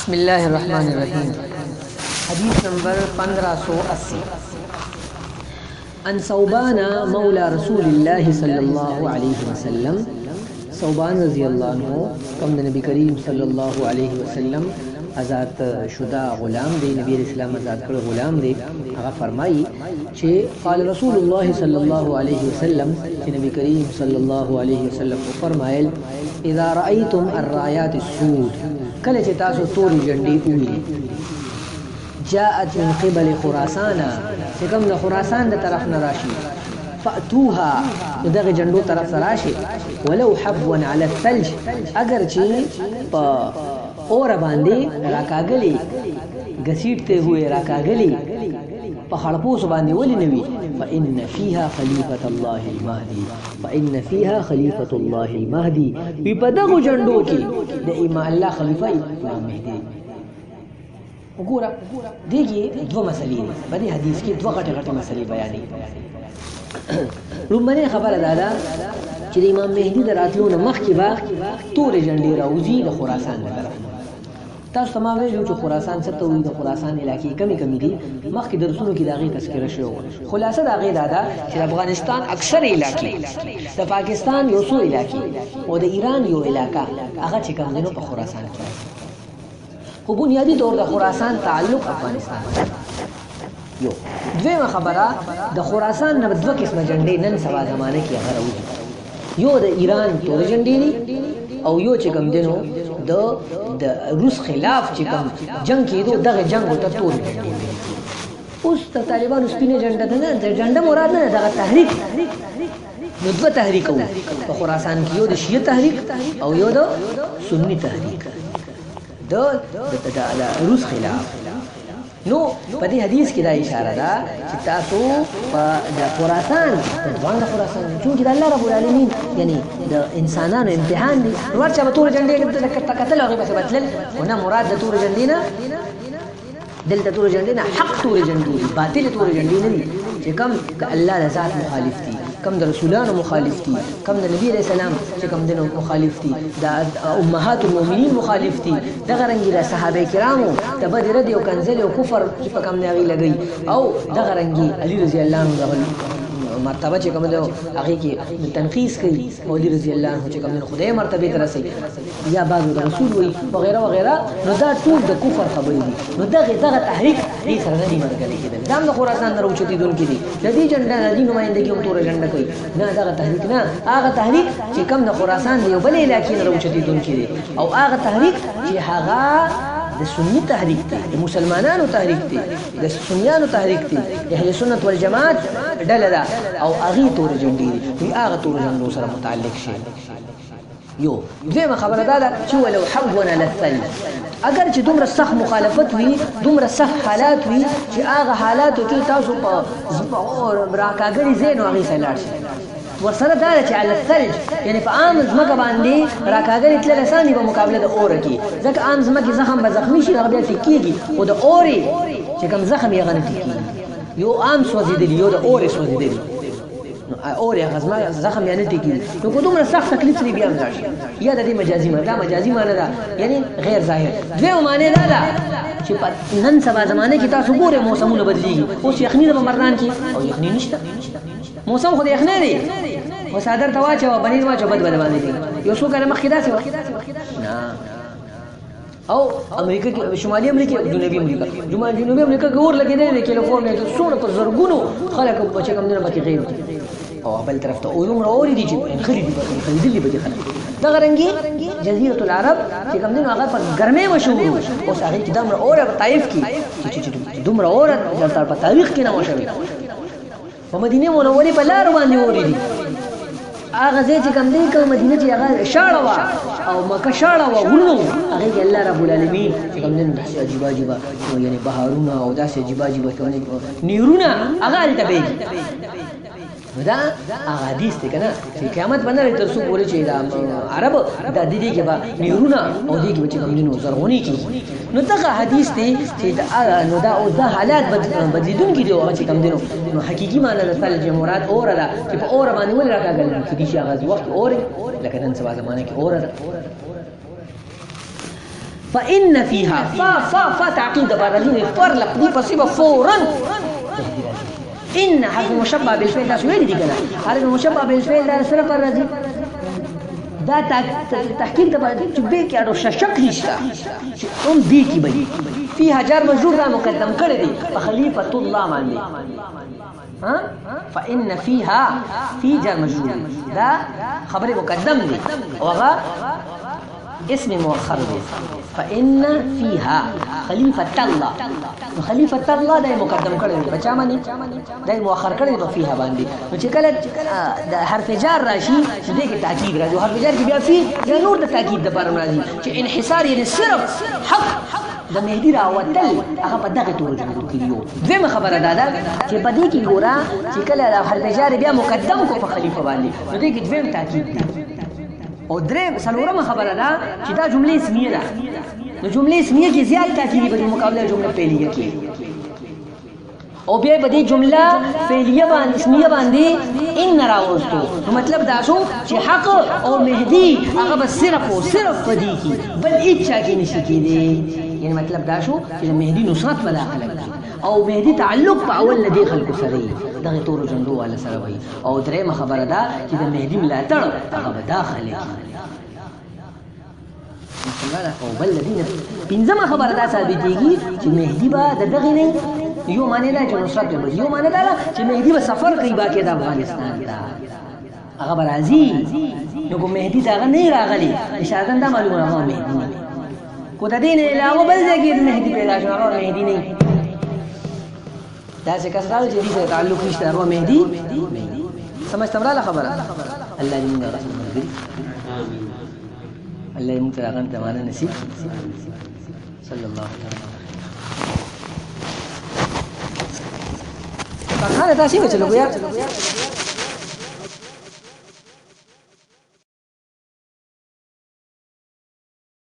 بسم الله الرحمن الرحیم. حدیث نمبر 1580. عن ثوبان مولى رسول الله صلی اللہ علیہ وسلم. ثوبان رضی اللہ عنہ کم نبی کریم صلی اللہ علیہ وسلم آزاد شدہ غلام دے، نبی علیہ السلام آزاد کړ غلام دے. هغه فرمایي چې قال رسول الله صلی الله علیه وسلم، چې نبی کریم صلی الله علیه وسلم فرمایل اذا رأيتم الرايات السود، کله چې تاسو تورې جنډې ووینئ، جاءت من قبل خراسان، چې کوم د خراسان د طرف نه راشي، فأتوها، دغه جنډو طرف ته راشي، ولو حبوا على الثلج، اگر چې په اور باندې راکاګلی غسیټته ہوئے راکاګلی په خړپوس باندې ولې نوي، فإن فيها خليفة الله المهدي، فإن فيها خليفة الله المهدي، وی په دغه جنډو کې د امام الله خلیفہ امام مهدی. وګوره دغه دوه مسلې دي په دې حدیث کې، دوه غټه مسلې بیانې. لومړی خبره ده چې د امام مهدی دراتلو نه مخکې به تورې جنډې راوځي د خراسان له طرف. تاسو تمام ویلو چې خراسان څه ته وایي، د خراسان علاقې کمی دي، مخکې درسونو کې د هغې تذکره شوې وه. خلاصه د هغې دا ده چې د افغانستان اکثر علاقې، د پاکستان یو څو علاقې او د ایران یو علاقه، هغه چې کوم دی نو په خراسان کې، خو بنیادي طور د خراسان تعلق افغانستان یو. دویمه خبره، د خراسان نه دوه قسمه جنډې نن سبا زمانه کې هغه راوځي، یو د ایران تورې جنډې دي او یو چې کوم دی نو د روس خلاف چې کوم جنگ کېدو، دغه جنگ ورته تورې جنډې دي. اوس د طالبانو سپینه جنډه ده نه، د جنډه مراد نه، دغه تحریک. نو دوه تحریک وو په خراسان کې، یو د شیعه تحریک او یو د سنی تحریک د روس خلاف. نو په دې حدیث کې دا اشاره ده چې تاسو په د خراسان، د ځوان خراسان، چونکې د الله رب العالمین یعنی د انسانانو امتحان دی، نو هر چا به تورې جنډې کتل، هغې پسې به تلل، خو نه، مراد د تورې جنډې نه، دلته تورې جنډې نه حق تورې جنډې دي، باطلې تورې جنډې نه دي، چې کوم د الله د ذات مخالف دي، کم د رسولانو مخالف دي، کم د نبی علیہ السلام چې کم دنو مخالف دي، د امهات المؤمنین مخالف دي، دغه رنګې د صحابه کرامو د بد رد او کنځل او کفر چې په کم نه هغې لګوي، او دغه رنګې علي رضی الله عنه دغه مرتبه چې کوم دی هغې کې تنقیص کوي، او علي رضی الله عنه چې کوم دی خدای مرتبې ته رسوي، یا بعضو د رسول وایي وغیره وغیره. نو دا ټول د کفر خبرې دي. نو دغه تحریک دې سره نه دي ملګري کېدل، دا هم د خراسان نه راوچتېدونکي دي، د دې جنډه د دې نمایندګي هم توره جنډه کوي. نه، دغه تحریک نه، هغه تحریک چې کوم د خراسان د یو بلې علاقې نه راوچتېدونکي دي، او هغه تحریک چې هغه د سنی تحریک دی، د مسلمانانو تحریک دی، د سنیانو تحریک دی، د اهل سنت والجماعت ډله ده، او هغې تورې جنډې دي، نو هغه تورو جنډو سره متعلق شي. یو دویمه خبره دا ده چې ولو حبوا على الثلج، اگر چې دومره سخت مخالفت وي، دومره سخت حالات وي چې هغه حالاتو کې تاسو په راکاګلي ځای نو هغې سره لاړ شئ. ورسره دا ده چې على الثلج یعنی په عام ځمکه باندې راکاګلي تلل اسان دي په مقابله د اوره کې، ځکه عام ځمکې زخم به زخمي شي، هغه بیا ټیکېږي، خو د اورې چې کوم زخم یې هغه نه ټیکېږي. یو عام سوځېدلي، یو د اورې سوځېدلي، نو اورې هغه زخم یې نه ټیکېږي، نو که دومره سخت تکلیف لري بیا هم لاړ شي. یا د دې مجازي معنی، دا مجازي معنی ده، یعنی غیر ظاهر. دویمه معنی دا ده چې په نن سبا زمانه کې تاسو ګورئ موسمونه بدلېږي، اوس یخني ده په مردان کې او یخني نشته، موسم خو د یخنۍ دی، او څادر ته واچوه، بنیر واچوه، بد باندې دی. یو څو کاله مخکې داسې وه نه. او امریکا کې، شمالي امریکا، جنوبي امریکا، جنوبي امریکا کې اور لګېدلی دی، کیلیفورنیا کې څومره په زرګونو خلک چې کوم دی پکې غیر دي، او بل طرف ته دومره اورې دي چې خلي دي، خلیدلي به دي خلک. دغه رنګې جزیرة العرب چې کوم دی نو هغه په ګرمۍ مشهور وو، اوس هغې کې دومره اوره په طایف کې چې دومره اوره دلته په تاریخ کې نه وه شوې. په مدینه منورې په لارو باندې اورې دي، هغه ځای چې کوم دی کوم مدینه چې هغه شاړه وه او مکه شاړه وه، غرونه وو، هغې کې الله رب العالمین چې کوم دی نو داسې عجیبه عجیبه یعنې بهارونه او داسې عجیبه عجیبه نیرونه هغه هلته بهېږي. نو دا هغه حدیث دی که نه چې قیامت به نه لري تر څو پورې چې دا عرب دا د دې کې به نیرونه او دې کې به چې کوم دي نو زرغونې کېږي. نو دغه حدیث دی چې نو دا اوس دا حالات بدلیدونکي دي، هغه چې کوم دي نو حقیقي معنی د ثلج مراد اوره ده چې په اوره باندې ولې راکاږلی، کېدای شي هغه وخت اورې لکه نن سبا زمانه کې اوره ده. فإن فيها فا تعقيد بارزين فرلق دي بصيبة فورا إن حرف مشبه بالفعل ده سويدي دي كده حرف مشبه بالفعل ده صرف الرزي دا تحقیق د به کې اړو شک نشته هم دی کی بي فيها جار مجرور دا مقدم کړی دی په خلیفۃ الله باندې ها فإن فيها في جار مجرور دا خبر مقدم دی وغا اسم مؤخر دی فإن فيها خلیفۃ الله خلیفۃ الله دا مقدم کړی دی بچا باندې دا مؤخر کړی دی فيها باندې نو چې کله د حرف جار راشي چې دغه تاکید راځي حرف جار کې بیا فی یا نور د تاکید د پر راځي چې انحصار یې صرف حق د مهدی راوتل هغه په دغه تور جوړ کړیو دغه خبره ده چې په دې کې ګورا چې کله د حرف جار بیا مقدم کو په خلیفہ باندې نو دغه دویم تاکید دی او درې څلورمه خبره ده چې دا جمله اسمیه ده نو جمله اسمیه کې زیات تاکید په مقابله جمله فعلیه کې او بیا په دې جمله فعلیه باندې اسمیه باندې ان راوستو نو مطلب دا شو چې حق او مهدی هغه بس صرف او صرف په دې کې بل هیڅ کې نشي کېدی یعنی مطلب دا شو چې مهدی نصرت مداخله او مهدی تعلق په اول لدی خلکو سره دغه تور جندو والا سره وي او درېمه خبره ده چې د مهدی ملاتړ هغه داخله او بل الذين بنځمه خبره ده ثابتېږي چې مهدی به دغه نه یو معنی دا چې نصرت به یو معنی دا چې مهدی به سفر کوي باقي د افغانستان ته هغه به راځي نو کوم مهدی دا نه راغلی اشاره دا معلومه هغه مهدی نه کو د دین علاوه بل ځای کې مهدی پیدا شو هغه مهدی نه دا څه کسراو چې دې سره تعلق نشته هغه مهدی سمجھ تمرا خبره الله دې موږ رحمت وکړي امين الله موږ ته هغه زمانه نصیب صلی الله علیه وسلم خانه تاسو به چلو بیا